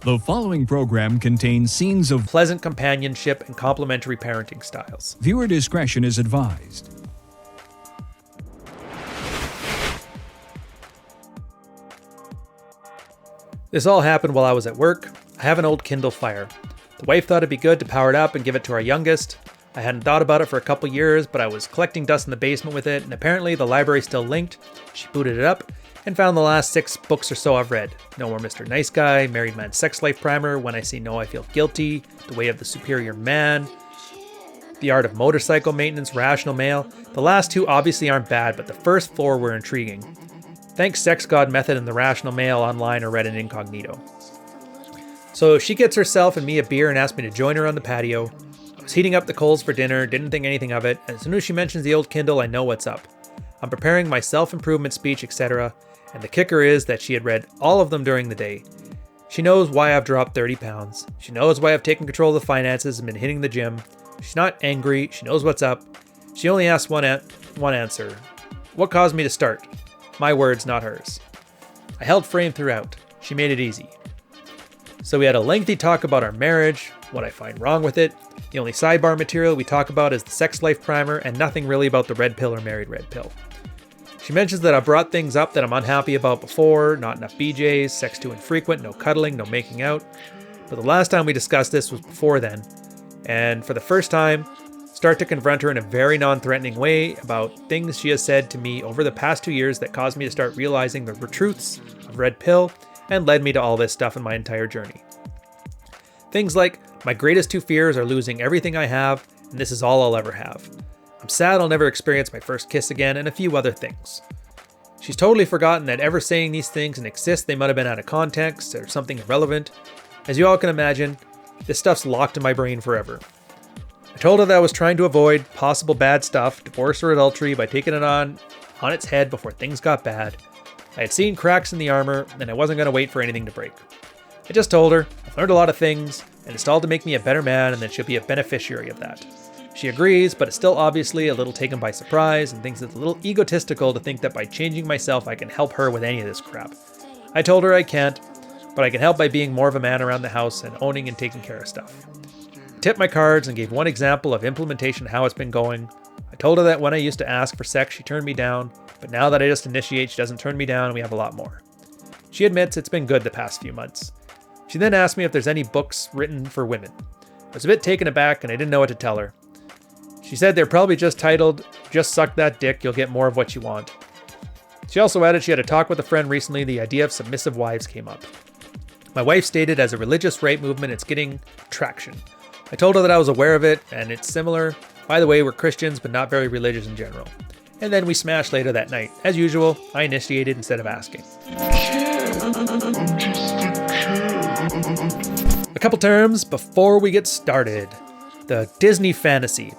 The following program contains scenes of pleasant companionship and complementary parenting styles. Viewer discretion is advised. This all happened while I was at work. I have an old Kindle Fire. The wife thought it'd be good to power it up and give it to our youngest. I hadn't thought about it for a couple years, but I was collecting dust in the basement with it, and apparently the library's still linked. She booted it up and found the last 6 books or so I've read. No More Mr. Nice Guy, Married Man's Sex Life Primer, When I Say No I Feel Guilty, The Way of the Superior Man, The Art of Motorcycle Maintenance, Rational Male. The last 2 obviously aren't bad, but the first 4 were intriguing. Thanks Sex God Method and The Rational Male online or read in incognito. So she gets herself and me a beer and asks me to join her on the patio. I was heating up the coals for dinner, didn't think anything of it, and as soon as she mentions the old Kindle, I know what's up. I'm preparing my self-improvement speech, etc., and the kicker is that she had read all of them during the day. She knows why I've dropped 30 pounds. She knows why I've taken control of the finances and been hitting the gym. She's not angry. She knows what's up. She only asked one answer. What caused me to start? My words, not hers. I held frame throughout. She made it easy. So we had a lengthy talk about our marriage, what I find wrong with it. The only sidebar material we talk about is the Sex Life Primer and nothing really about the red pill or married red pill. She mentions that I brought things up that I'm unhappy about before, not enough BJs, sex too infrequent, no cuddling, no making out. But the last time we discussed this was before then. And for the first time, start to confront her in a very non-threatening way about things she has said to me over the past 2 years that caused me to start realizing the truths of red pill and led me to all this stuff in my entire journey. Things like, my greatest 2 fears are losing everything I have, and this is all I'll ever have. I'm sad I'll never experience my first kiss again, and a few other things. She's totally forgotten that ever saying these things and insist they might have been out of context or something irrelevant. As you all can imagine, this stuff's locked in my brain forever. I told her that I was trying to avoid possible bad stuff, divorce or adultery, by taking it on its head before things got bad. I had seen cracks in the armor, and I wasn't going to wait for anything to break. I just told her, I've learned a lot of things, and it's all to make me a better man, and that she'll be a beneficiary of that. She agrees, but is still obviously a little taken by surprise, and thinks it's a little egotistical to think that by changing myself I can help her with any of this crap. I told her I can't, but I can help by being more of a man around the house and owning and taking care of stuff. I tipped my cards and gave one example of implementation how it's been going. I told her that when I used to ask for sex, she turned me down, but now that I just initiate, she doesn't turn me down, and we have a lot more. She admits it's been good the past few months. She then asked me if there's any books written for women. I was a bit taken aback, and I didn't know what to tell her. She said they're probably just titled, Just Suck That Dick, You'll Get More of What You Want. She also added she had a talk with a friend recently, the idea of submissive wives came up. My wife stated as a religious right movement it's getting traction. I told her that I was aware of it, and it's similar. By the way, we're Christians, but not very religious in general. And then we smashed later that night. As usual, I initiated instead of asking. A couple terms before we get started. The Disney fantasy.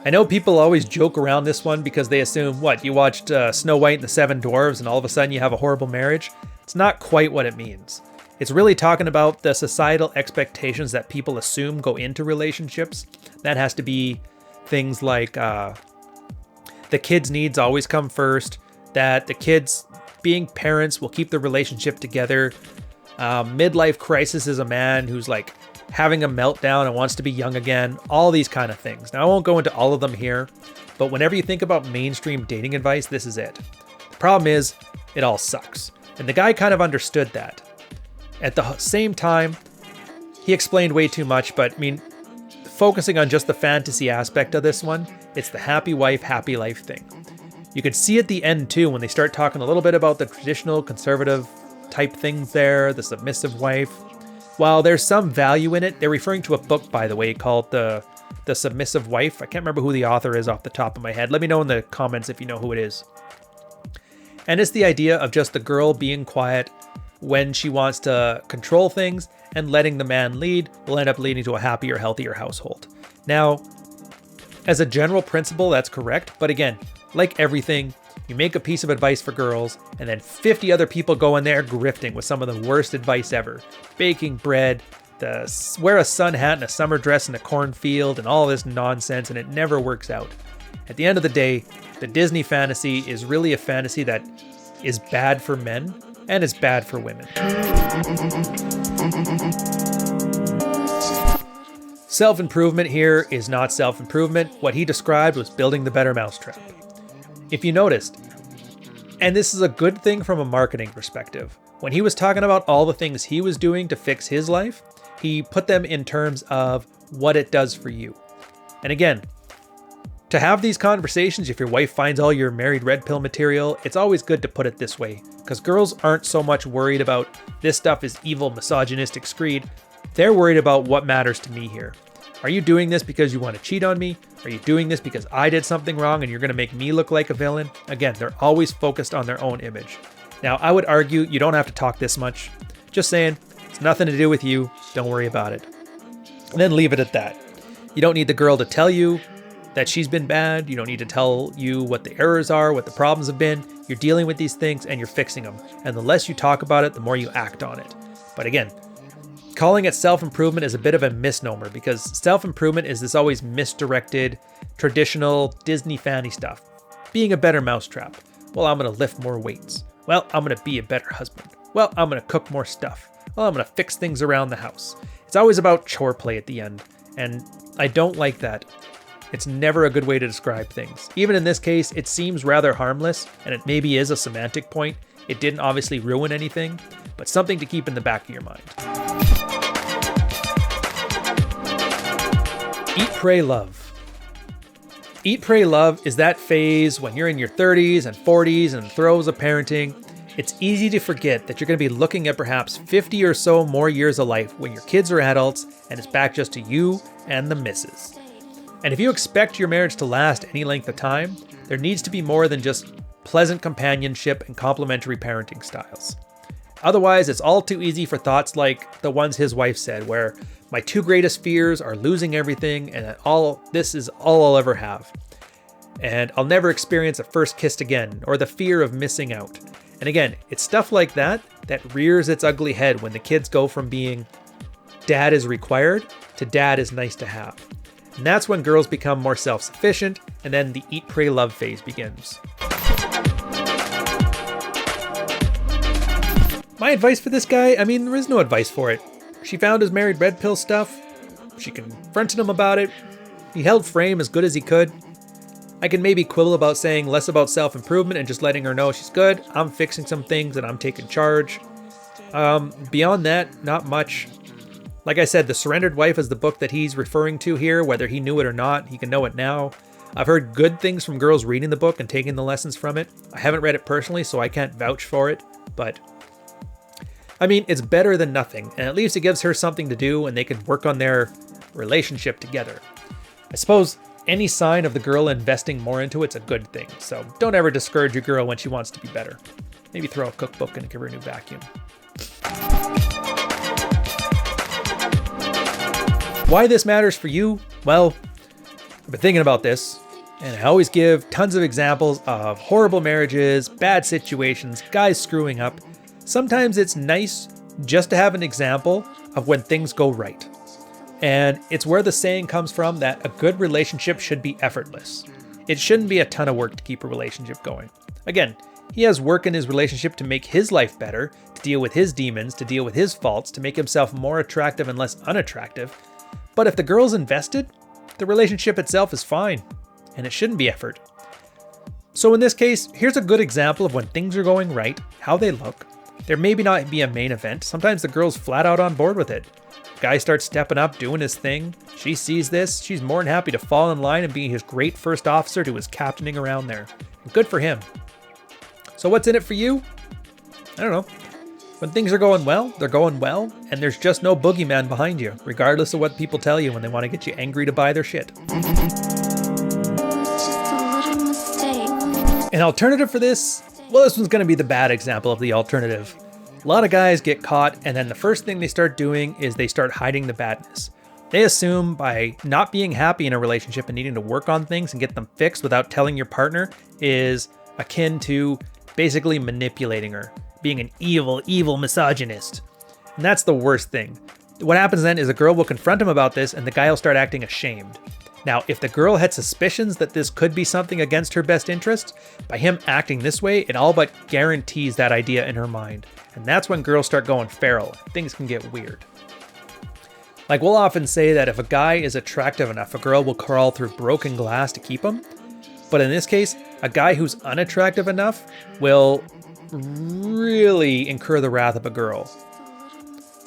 I know people always joke around this one because they assume, you watched Snow White and the Seven Dwarves and all of a sudden you have a horrible marriage? It's not quite what it means. It's really talking about the societal expectations that people assume go into relationships. That has to be things like the kids' needs always come first, that the kids being parents will keep the relationship together. Midlife crisis is a man who's like having a meltdown and wants to be young again, all these kind of things. Now, I won't go into all of them here, but whenever you think about mainstream dating advice, this is it. The problem is, it all sucks. And the guy kind of understood that. At the same time, he explained way too much, but focusing on just the fantasy aspect of this one, it's the happy wife, happy life thing. You could see at the end too, when they start talking a little bit about the traditional conservative type things there, the submissive wife. While there's some value in it, they're referring to a book, by the way, called The Submissive Wife. I can't remember who the author is off the top of my head. Let me know in the comments if you know who it is. And it's the idea of just the girl being quiet when she wants to control things, and letting the man lead will end up leading to a happier, healthier household. Now, as a general principle, that's correct. But again, like everything, you make a piece of advice for girls, and then 50 other people go in there grifting with some of the worst advice ever. Baking bread, wear a sun hat and a summer dress in a cornfield, and all this nonsense, and it never works out. At the end of the day, the Disney fantasy is really a fantasy that is bad for men, and is bad for women. Self-improvement here is not self-improvement. What he described was building the better mousetrap. If you noticed, and this is a good thing from a marketing perspective, when he was talking about all the things he was doing to fix his life, he put them in terms of what it does for you. And again, to have these conversations, if your wife finds all your married red pill material, it's always good to put it this way, because girls aren't so much worried about this stuff is evil, misogynistic screed. They're worried about what matters to me here. Are you doing this because you want to cheat on me? Are you doing this because I did something wrong and you're going to make me look like a villain? Again, they're always focused on their own image. Now, I would argue you don't have to talk this much. Just saying, it's nothing to do with you. Don't worry about it. And then leave it at that. You don't need the girl to tell you that she's been bad. You don't need to tell you what the errors are, what the problems have been. You're dealing with these things and you're fixing them. And the less you talk about it, the more you act on it. But again, calling it self-improvement is a bit of a misnomer, because self-improvement is this always misdirected, traditional Disney fanny stuff. Being a better mousetrap. Well, I'm going to lift more weights. Well, I'm going to be a better husband. Well, I'm going to cook more stuff. Well, I'm going to fix things around the house. It's always about chore play at the end. And I don't like that. It's never a good way to describe things. Even in this case, it seems rather harmless, and it maybe is a semantic point. It didn't obviously ruin anything, but something to keep in the back of your mind. Eat, pray, love. Eat, pray, love is that phase when you're in your 30s and 40s and throes of parenting. It's easy to forget that you're going to be looking at perhaps 50 or so more years of life when your kids are adults and it's back just to you and the missus. And if you expect your marriage to last any length of time, there needs to be more than just pleasant companionship and complementary parenting styles. Otherwise, it's all too easy for thoughts like the ones his wife said, where my two greatest fears are losing everything and that this is all I'll ever have. And I'll never experience a first kiss again, or the fear of missing out. And again, it's stuff like that that rears its ugly head when the kids go from being dad is required to dad is nice to have. And that's when girls become more self-sufficient, and then the eat, pray, love phase begins. My advice for this guy, there is no advice for it. She found his married red pill stuff. She confronted him about it. He held frame as good as he could. I can maybe quibble about saying less about self-improvement and just letting her know she's good. I'm fixing some things and I'm taking charge. Beyond that, not much. Like I said, The Surrendered Wife is the book that he's referring to here. Whether he knew it or not, he can know it now. I've heard good things from girls reading the book and taking the lessons from it. I haven't read it personally, so I can't vouch for it, but it's better than nothing, and at least it gives her something to do and they can work on their relationship together. I suppose any sign of the girl investing more into it's a good thing, so don't ever discourage your girl when she wants to be better. Maybe throw a cookbook and give her a new vacuum. Why this matters for you? Well, I've been thinking about this, and I always give tons of examples of horrible marriages, bad situations, guys screwing up. Sometimes it's nice just to have an example of when things go right. And it's where the saying comes from that a good relationship should be effortless. It shouldn't be a ton of work to keep a relationship going. Again, he has work in his relationship to make his life better, to deal with his demons, to deal with his faults, to make himself more attractive and less unattractive. But if the girl's invested, the relationship itself is fine, and it shouldn't be effort. So in this case, here's a good example of when things are going right, how they look. There may not be a main event. Sometimes the girl's flat out on board with it. Guy starts stepping up, doing his thing. She sees this. She's more than happy to fall in line and be his great first officer to his captaining around there. And good for him. So what's in it for you? I don't know. When things are going well, they're going well, and there's just no boogeyman behind you, regardless of what people tell you when they want to get you angry to buy their shit. An alternative for this? Well, this one's going to be the bad example of the alternative. A lot of guys get caught, and then the first thing they start doing is they start hiding the badness. They assume by not being happy in a relationship and needing to work on things and get them fixed without telling your partner is akin to basically manipulating her, being an evil misogynist. And that's the worst thing. What happens then is a girl will confront him about this and the guy will start acting ashamed. Now, if the girl had suspicions that this could be something against her best interest, by him acting this way, it all but guarantees that idea in her mind. And that's when girls start going feral. Things can get weird. Like, we'll often say that if a guy is attractive enough, a girl will crawl through broken glass to keep him. But in this case, a guy who's unattractive enough will really incur the wrath of a girl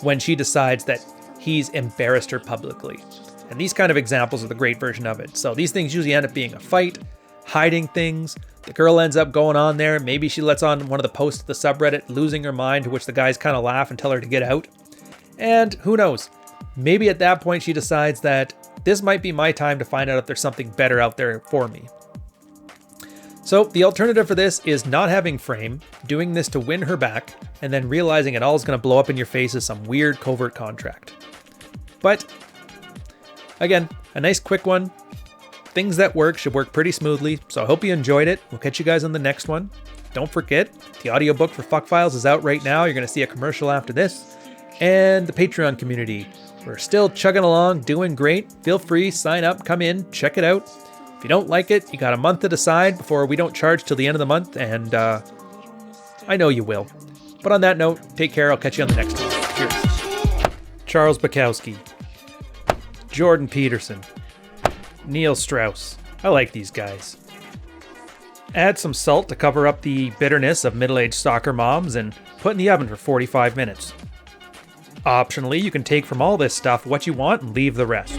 when she decides that he's embarrassed her publicly. And these kind of examples are the great version of it. So these things usually end up being a fight, hiding things. The girl ends up going on there. Maybe she lets on one of the posts of the subreddit, losing her mind, to which the guys kind of laugh and tell her to get out. And who knows? Maybe at that point she decides that this might be my time to find out if there's something better out there for me. So the alternative for this is not having Frame, doing this to win her back, and then realizing it all is going to blow up in your face as some weird covert contract. But again, a nice quick one. Things that work should work pretty smoothly, so I hope you enjoyed it. We'll catch you guys on the next one. Don't forget, the audiobook for Fuck Files is out right now. You're going to see a commercial after this. And the Patreon community. We're still chugging along, doing great. Feel free, sign up, come in, check it out. If you don't like it, you got a month to decide before we don't charge till the end of the month, and I know you will. But on that note, take care. I'll catch you on the next one. Cheers. Charles Bukowski. Jordan Peterson. Neil Strauss. I like these guys. Add some salt to cover up the bitterness of middle-aged soccer moms and put in the oven for 45 minutes. Optionally, you can take from all this stuff what you want and leave the rest.